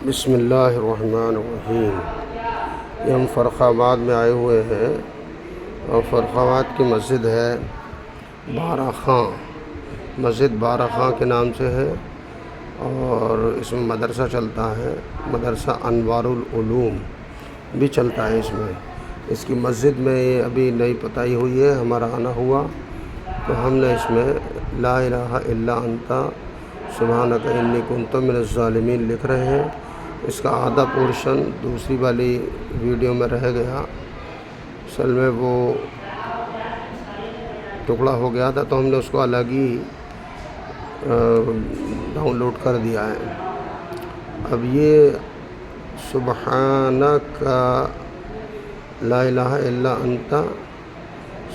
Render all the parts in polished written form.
بسم اللہ الرحمن الرحیم۔ یہ ہم فرخ آباد میں آئے ہوئے ہیں اور فرخ آباد کی مسجد ہے بارہ خاں، مسجد بارہ خاں کے نام سے ہے، اور اس میں مدرسہ چلتا ہے، مدرسہ انوار العلوم بھی چلتا ہے اس میں۔ اس کی مسجد میں یہ ابھی نئی پتائی ہوئی ہے، ہمارا آنا ہوا تو ہم نے اس میں لا الہ الا انت سبحانک انی کنت من الظالمین لکھ رہے ہیں۔ اس کا آدھا پورشن دوسری والی ویڈیو میں رہ گیا، اصل میں وہ ٹکڑا ہو گیا تھا تو ہم نے اس کو الگ ہی ڈاؤن لوڈ کر دیا ہے۔ اب یہ سبحانک لا الہ الا انت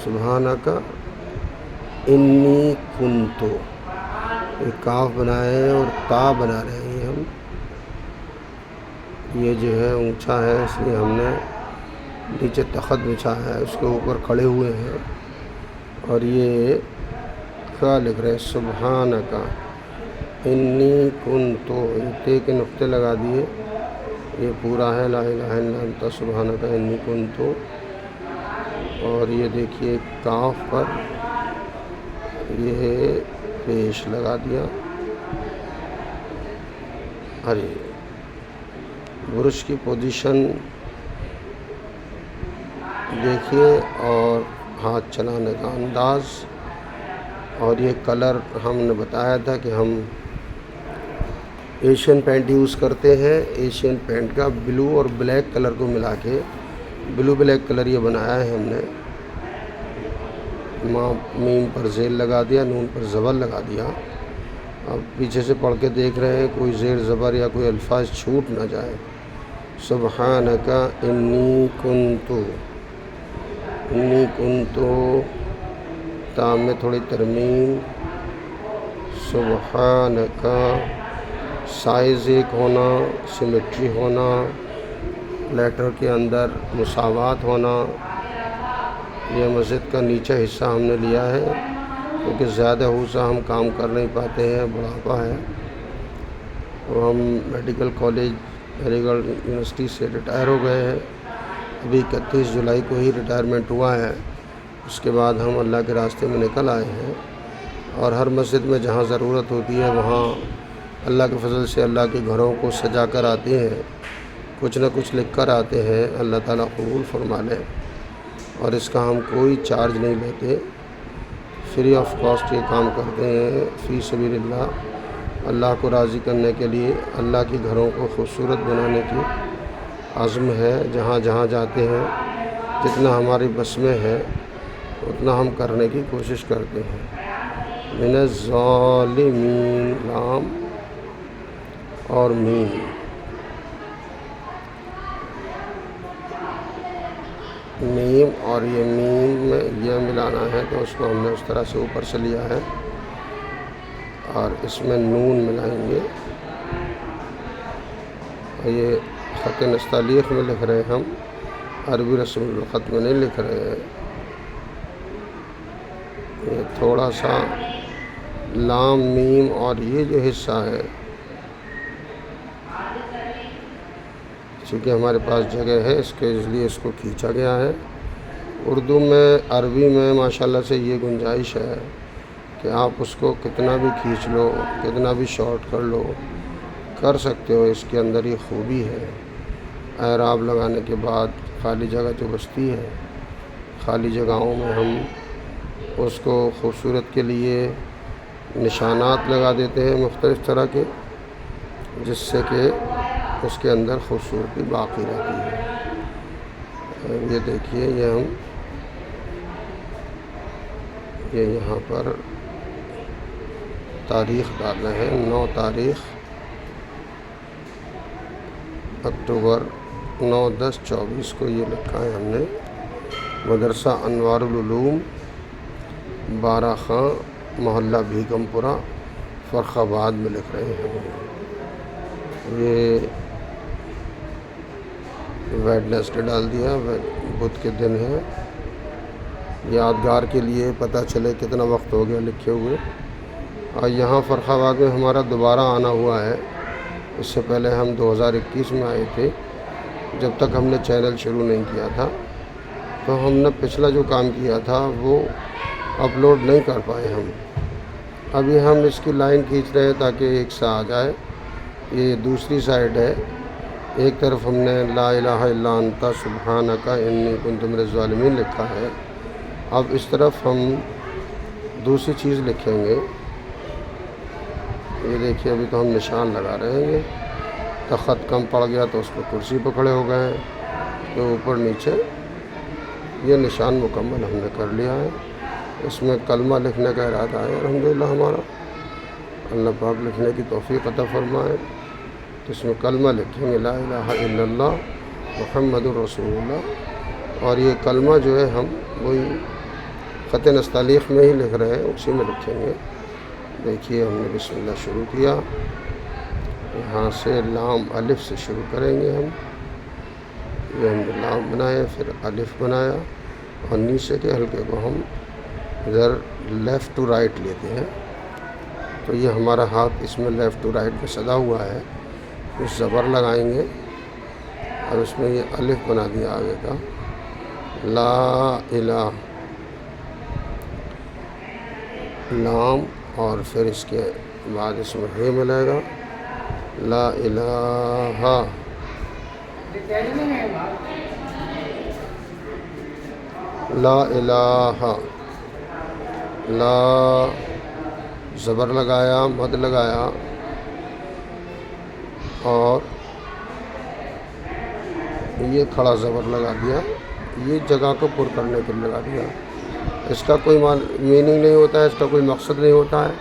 سبحانک انی کنت، ایک کاف بنائے ہیں اور تا بنا رہے ہیں ہم۔ یہ جو ہے اونچا ہے اس لیے ہم نے نیچے تخت بچھا ہے، اس کے اوپر کھڑے ہوئے ہیں، اور یہ کیا لکھ رہے ہیں؟ سبحانک انی کنت، تے کے نقطے لگا دیے، یہ پورا ہے لا الہ الا انت سبحانک انی کنت، اور یہ دیکھیے کاف پر یہ پیش لگا دیا۔ ارے برش کی پوزیشن دیکھیے اور ہاتھ چلانے کا انداز، اور یہ کلر ہم نے بتایا تھا کہ ہم ایشین پینٹ یوز کرتے ہیں، ایشین پینٹ کا بلو اور بلیک کلر کو ملا کے بلو بلیک کلر یہ بنایا ہے ہم نے۔ میم پر ذیل لگا دیا، نون پر زبر لگا دیا۔ اب پیچھے سے پڑھ کے دیکھ رہے ہیں کوئی زیر زبر یا کوئی الفاظ چھوٹ نہ جائے۔ سبحانک انی کنت، انی کنت، تا میں تھوڑی ترمیم، سبحانک، سائز ایک ہونا، سیمیٹری ہونا، لیٹر کے اندر مساوات ہونا۔ یہ مسجد کا نیچا حصہ ہم نے لیا ہے کیونکہ زیادہ حصہ ہم کام کر نہیں پاتے ہیں، بڑھاپا ہے۔ اور ہم میڈیکل کالج علی گڑھ یونیورسٹی سے ریٹائر ہو گئے ہیں، ابھی 31 جولائی کو ہی ریٹائرمنٹ ہوا ہے۔ اس کے بعد ہم اللہ کے راستے میں نکل آئے ہیں، اور ہر مسجد میں جہاں ضرورت ہوتی ہے وہاں اللہ کے فضل سے اللہ کے گھروں کو سجا کر آتے ہیں، کچھ نہ کچھ لکھ کر آتے ہیں۔ اللہ تعالیٰ قبول فرما لے، اور اس کا ہم کوئی چارج نہیں لیتے، فری آف کاسٹ یہ کام کرتے ہیں، فی سبیل اللہ، اللہ کو راضی کرنے کے لیے، اللہ کے گھروں کو خوبصورت بنانے کی عزم ہے۔ جہاں جہاں جاتے ہیں جتنا ہماری بس میں ہے اتنا ہم کرنے کی کوشش کرتے ہیں۔ من الظالمین، لام اور میم، میم اور یہ میم میں یہ ملانا ہے تو اس کو ہم نے اس طرح سے اوپر سے لیا ہے، اور اس میں نون ملائیں گے۔ اور یہ خط نستعلیق میں لکھ رہے ہیں ہم، عربی رسم الخط میں نہیں لکھ رہے ہیں۔ یہ تھوڑا سا لام میم اور یہ جو حصہ ہے، چونکہ ہمارے پاس جگہ ہے اس لیے اس کو کھینچا گیا ہے۔ اردو میں، عربی میں ماشاءاللہ سے یہ گنجائش ہے کہ آپ اس کو کتنا بھی کھینچ لو، کتنا بھی شارٹ کر لو، کر سکتے ہو۔ اس کے اندر یہ خوبی ہے۔ اعراب لگانے کے بعد خالی جگہ جو بچتی ہے، خالی جگہوں میں ہم اس کو خوبصورت کے لیے نشانات لگا دیتے ہیں مختلف طرح کے، جس سے کہ اس کے اندر خوبصورتی باقی رہتی ہے۔ یہ دیکھیے، یہ ہم یہ یہاں پر تاریخ ڈال رہے ہیں، 9 تاریخ اکتوبر 9/10/24 کو یہ لکھا ہے ہم نے۔ مدرسہ انوار العلوم، بارہ خاں، محلہ بیگم پورہ، فرخ آباد میں لکھ رہے ہیں۔ یہ ویڈنسڈے ڈال دیا، بدھ کے دن ہے، یادگار کے لیے پتہ چلے کتنا وقت ہو گیا لکھے ہوئے۔ اور یہاں فرخ آباد میں ہمارا دوبارہ آنا ہوا ہے، اس سے پہلے ہم 2021 میں آئے تھے، جب تک ہم نے چینل شروع نہیں کیا تھا، تو ہم نے پچھلا جو کام کیا تھا وہ اپلوڈ نہیں کر پائے ہم۔ ابھی ہم اس کی لائن کھینچ رہے ہیں تاکہ ایک سا آ جائے۔ یہ دوسری سائڈ ہے، ایک طرف ہم نے لا الہ الا انت سبحانک انی کنت من الظالمین لکھا ہے، اب اس طرف ہم دوسری چیز لکھیں گے۔ یہ دیکھیے ابھی تو ہم نشان لگا رہے ہیں، خط کم پڑ گیا تو اس پہ کرسی پہ کھڑے ہو گئے ہیں، تو اوپر نیچے یہ نشان مکمل ہم نے کر لیا ہے۔ اس میں کلمہ لکھنے کا ارادہ ہے الحمدللہ ہمارا، اللہ پاک لکھنے کی توفیق عطا فرمائے۔ تو اس میں کلمہ لکھیں گے لا الہ الا اللہ محمد الرسول اللہ، اور یہ کلمہ جو ہے ہم وہی خط نستعلیق میں ہی لکھ رہے ہیں، اسی میں لکھیں گے۔ دیکھیے ہم نے بسم اللہ شروع کیا، یہاں سے لام الف سے شروع کریں گے ہم۔ یہ ہم نے لام بنایا، پھر الف بنایا، اور نیچے کے حلقے کو ہم ادھر لیفٹ ٹو رائٹ لیتے ہیں، تو یہ ہمارا ہاتھ اس میں لیفٹ ٹو رائٹ میں سدا ہوا ہے۔ اس زبر لگائیں گے اور اس میں یہ الف بنا دیا آگے کا، لا الہ، لام، اور پھر اس کے بعد اس میں ہے ملے گا، لا الہ، لا الہ، لا زبر لگایا، مد لگایا، اور یہ کھڑا زبر لگا دیا، یہ جگہ کو پر کرنے کے لیے لگا دیا۔ اس کا کوئی میننگ نہیں ہوتا ہے، اس کا کوئی مقصد نہیں ہوتا ہے،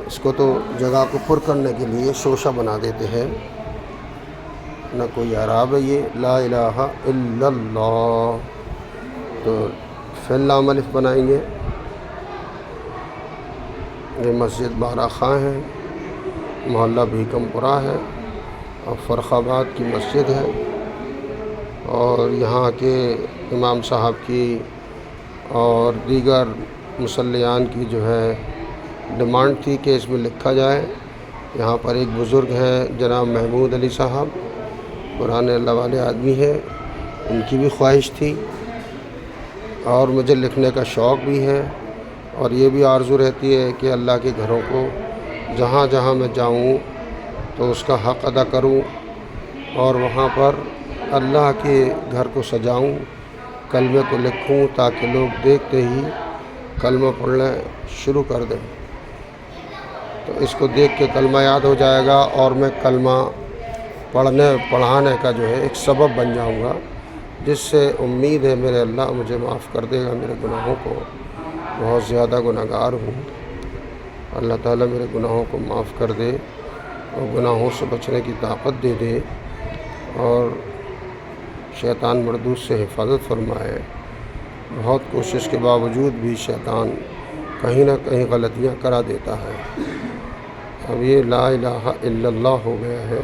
اس کو تو جگہ کو پر کرنے کے لیے شوشہ بنا دیتے ہیں، نہ کوئی اعراب ہے یہ لا الہ الا اللہ۔ تو پھر لام الف بنائیں گے۔ یہ مسجد بارہ خاں ہے، محلہ بھیکم پورہ ہے، اور فرخ آباد کی مسجد ہے، اور یہاں کے امام صاحب کی اور دیگر مصلیان کی جو ہے ڈیمانڈ تھی کہ اس میں لکھا جائے۔ یہاں پر ایک بزرگ ہیں جناب محمود علی صاحب، پرانے اللہ والے آدمی ہیں، ان کی بھی خواہش تھی، اور مجھے لکھنے کا شوق بھی ہے، اور یہ بھی آرزو رہتی ہے کہ اللہ کے گھروں کو جہاں جہاں میں جاؤں تو اس کا حق ادا کروں، اور وہاں پر اللہ کے گھر کو سجاؤں، کلمے کو لکھوں، تاکہ لوگ دیکھتے ہی کلمہ پڑھنا شروع کر دیں۔ تو اس کو دیکھ کے کلمہ یاد ہو جائے گا، اور میں کلمہ پڑھانے کا جو ہے ایک سبب بن جاؤں گا، جس سے امید ہے میرے اللہ مجھے معاف کر دے گا میرے گناہوں کو۔ بہت زیادہ گناہ گار ہوں، اللہ تعالیٰ میرے گناہوں کو معاف کر دے، اور گناہوں سے بچنے کی طاقت دے دے، اور شیطان مردود سے حفاظت فرمائے۔ بہت کوشش کے باوجود بھی شیطان کہیں نہ کہیں غلطیاں کرا دیتا ہے۔ اب یہ لا الہ الا اللہ ہو گیا ہے،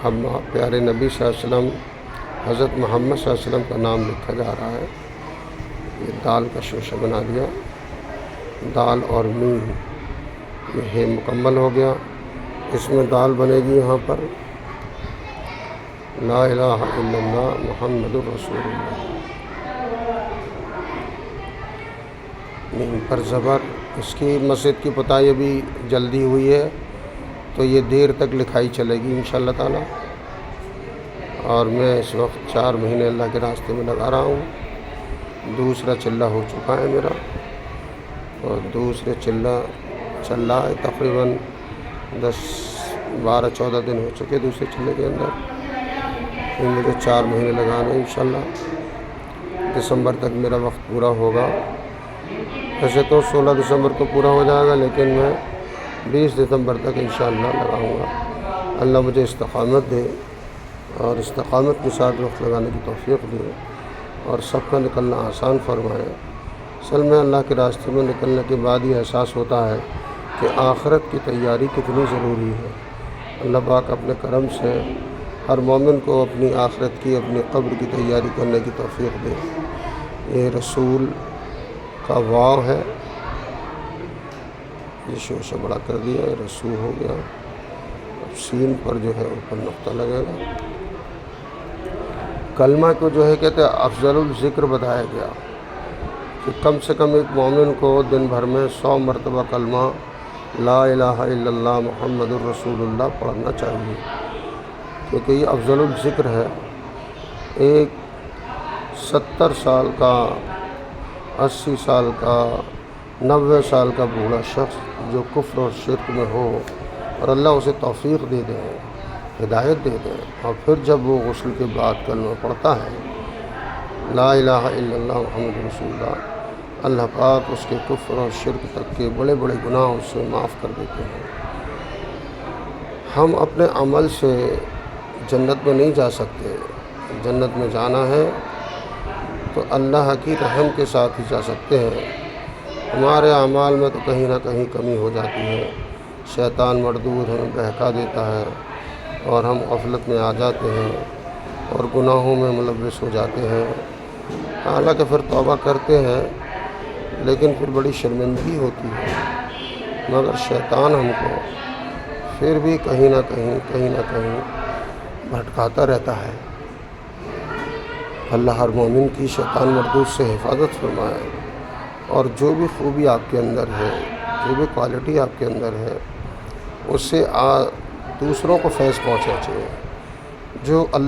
اب پیارے نبی صلی اللہ علیہ وسلم حضرت محمد صلی اللہ علیہ وسلم کا نام لکھا جا رہا ہے۔ یہ دال کا شوشہ بنا دیا، دال اور میم، یہ ہے مکمل ہو گیا۔ اس میں دال بنے گی یہاں پر لا الہ الا اللہ محمد الرسول اللہ، میم پر زبر۔ اس کی مسجد کی پتائی ابھی جلدی ہوئی ہے، تو یہ دیر تک لکھائی چلے گی انشاءاللہ تعالی، اور میں اس وقت 4 مہینے اللہ کے راستے میں لگا رہا ہوں۔ دوسرا چلہ ہو چکا ہے میرا، اور دوسرے چلہ چل رہا ہے، تقریباً 10-12-14 دن ہو چکے دوسرے چلے کے اندر۔ پھر مجھے 4 مہینے لگانا ہے انشاءاللہ، دسمبر تک میرا وقت پورا ہوگا۔ ویسے تو 16 دسمبر کو پورا ہو جائے گا، لیکن میں 20 دسمبر تک انشاءاللہ لگاؤں گا۔ اللہ مجھے استقامت دے، اور استقامت کے ساتھ وقت لگانے کی توفیق دے، اور سب کا نکلنا آسان فرمائے۔ اصل میں اللہ کے راستے میں نکلنے کے بعد یہ احساس ہوتا ہے کہ آخرت کی تیاری کتنی ضروری ہے۔ اللہ پاک اپنے کرم سے ہر مومن کو اپنی آخرت کی، اپنی قبر کی تیاری کرنے کی توفیق دے۔ یہ رسول کا واو ہے، یہ شوشہ بڑا کر دیا، یہ رسول ہو گیا، سین پر جو ہے اوپر نقطہ لگے گا۔ کلمہ کو جو ہے کہتے ہیں افضل الذکر بتایا گیا کہ کم سے کم ایک مومن کو دن بھر میں 100 مرتبہ کلمہ لا الہ الا اللہ محمد الرسول اللہ پڑھنا چاہیے، کیونکہ یہ افضل الذکر ہے۔ ایک 70 سال کا، 80 سال کا، 90 سال کا بوڑھا شخص جو کفر اور شرک میں ہو اور اللہ اسے توفیق دے دیں، ہدایت دے دیں، اور پھر جب وہ غسل کے بعد کلمہ پڑھتا ہے لا الہ الا اللہ محمد رسول اللہ، اللہ پاک اس کے کفر اور شرک تک کے بڑے بڑے گناہ اس سے معاف کر دیتے ہیں۔ ہم اپنے عمل سے جنت میں نہیں جا سکتے، جنت میں جانا ہے تو اللہ کی رحم کے ساتھ ہی جا سکتے ہیں۔ ہمارے اعمال میں تو کہیں نہ کہیں کمی ہو جاتی ہے، شیطان مردود ہمیں بہکا دیتا ہے اور ہم غفلت میں آ جاتے ہیں اور گناہوں میں ملوث ہو جاتے ہیں۔ حالانکہ پھر توبہ کرتے ہیں لیکن پھر بڑی شرمندگی ہوتی ہے، مگر شیطان ہم کو پھر بھی کہیں نہ کہیں بھٹکاتا رہتا ہے۔ اللہ ہر مومن کی شیطان مردود سے حفاظت فرمائے، اور جو بھی خوبی آپ کے اندر ہے، جو بھی کوالٹی آپ کے اندر ہے، اس سے دوسروں کو فیض پہنچنا چاہیے۔ جو اللہ